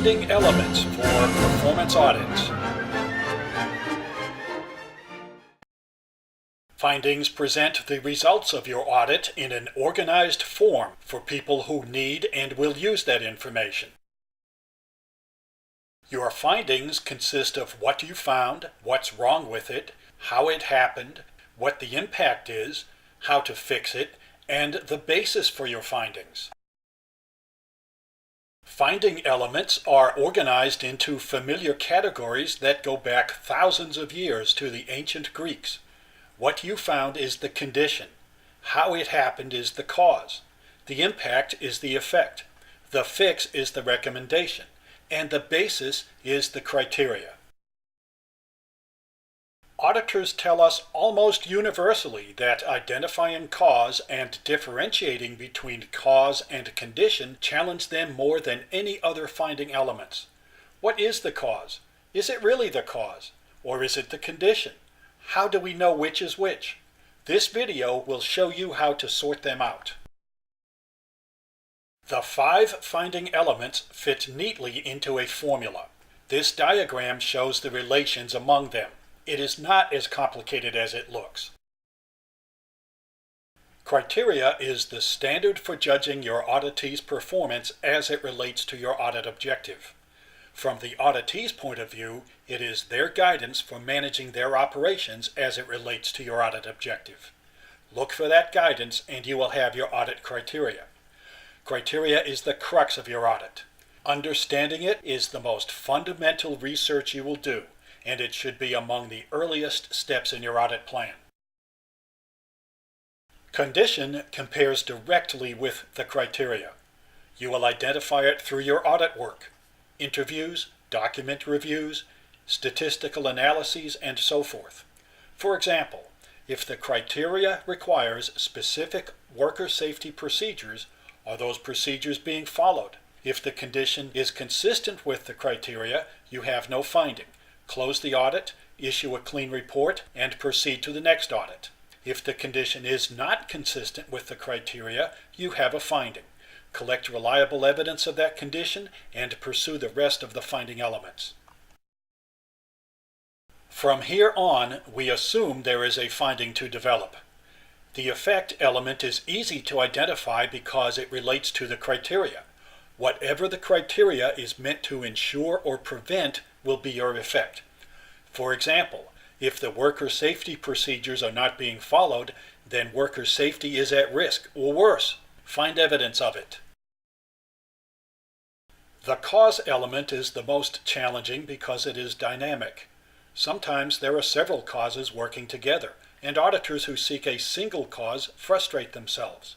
Finding elements for performance audits. Findings present the results of your audit in an organized form for people who need and will use that information. Your findings consist of what you found, what's wrong with it, how it happened, what the impact is, how to fix it, and the basis for your findings. Finding elements are organized into familiar categories that go back thousands of years to the ancient Greeks. What you found is the condition. How it happened is the cause. The impact is the effect. The fix is the recommendation. And the basis is the criteria. Auditors tell us almost universally that identifying cause and differentiating between cause and condition challenge them more than any other finding elements. What is the cause? Is it really the cause? Or is it the condition? How do we know which is which? This video will show you how to sort them out. The 5 finding elements fit neatly into a formula. This diagram shows the relations among them. It is not as complicated as it looks. Criteria is the standard for judging your auditee's performance as it relates to your audit objective. From the auditee's point of view, it is their guidance for managing their operations as it relates to your audit objective. Look for that guidance and you will have your audit criteria. Criteria is the crux of your audit. Understanding it is the most fundamental research you will do, and it should be among the earliest steps in your audit plan. Condition compares directly with the criteria. You will identify it through your audit work, interviews, document reviews, statistical analyses, and so forth. For example, if the criteria requires specific worker safety procedures, are those procedures being followed? If the condition is consistent with the criteria, you have no finding. Close the audit, issue a clean report, and proceed to the next audit. If the condition is not consistent with the criteria, you have a finding. Collect reliable evidence of that condition and pursue the rest of the finding elements. From here on, we assume there is a finding to develop. The effect element is easy to identify because it relates to the criteria. Whatever the criteria is meant to ensure or prevent will be your effect. For example, if the worker safety procedures are not being followed, then worker safety is at risk, or worse. Find evidence of it. The cause element is the most challenging because it is dynamic. Sometimes there are several causes working together, and auditors who seek a single cause frustrate themselves.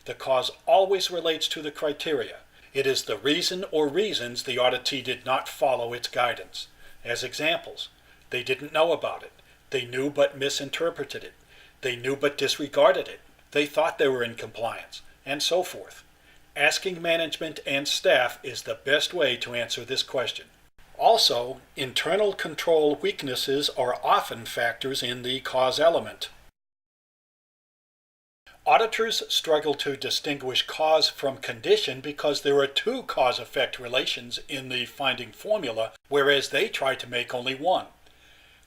The cause always relates to the criteria. It is the reason or reasons the auditee did not follow its guidance. As examples, they didn't know about it. They knew but misinterpreted it. They knew but disregarded it. They thought they were in compliance, and so forth. Asking management and staff is the best way to answer this question. Also, internal control weaknesses are often factors in the cause element. Auditors struggle to distinguish cause from condition because there are 2 cause-effect relations in the finding formula, whereas they try to make only one.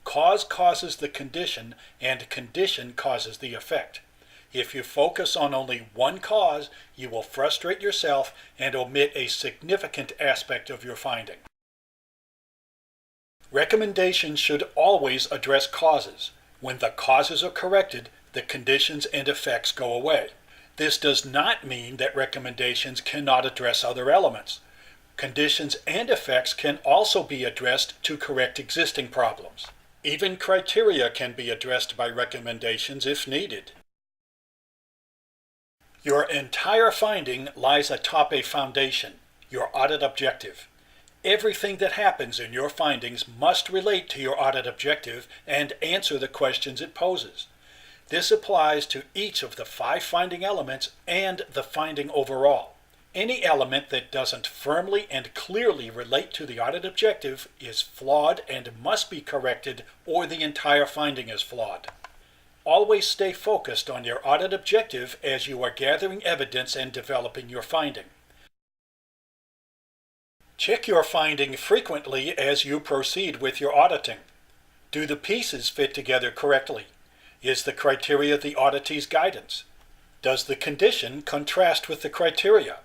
Cause causes the condition, and condition causes the effect. If you focus on only one cause, you will frustrate yourself and omit a significant aspect of your finding. Recommendations should always address causes. When the causes are corrected, the conditions and effects go away. This does not mean that recommendations cannot address other elements. Conditions and effects can also be addressed to correct existing problems. Even criteria can be addressed by recommendations if needed. Your entire finding lies atop a foundation, your audit objective. Everything that happens in your findings must relate to your audit objective and answer the questions it poses. This applies to each of the 5 finding elements and the finding overall. Any element that doesn't firmly and clearly relate to the audit objective is flawed and must be corrected, or the entire finding is flawed. Always stay focused on your audit objective as you are gathering evidence and developing your finding. Check your finding frequently as you proceed with your auditing. Do the pieces fit together correctly? Is the criteria the auditee's guidance? Does the condition contrast with the criteria?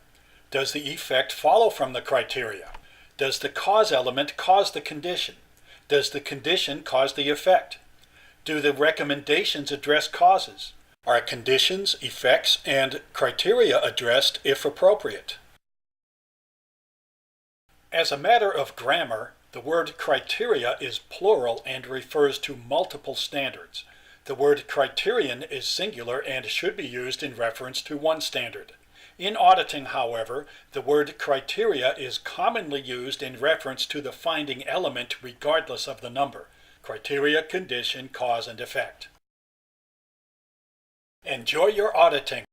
Does the effect follow from the criteria? Does the cause element cause the condition? Does the condition cause the effect? Do the recommendations address causes? Are conditions, effects, and criteria addressed if appropriate? As a matter of grammar, the word criteria is plural and refers to multiple standards. The word criterion is singular and should be used in reference to one standard. In auditing, however, the word criteria is commonly used in reference to the finding element regardless of the number: criteria, condition, cause, and effect. Enjoy your auditing.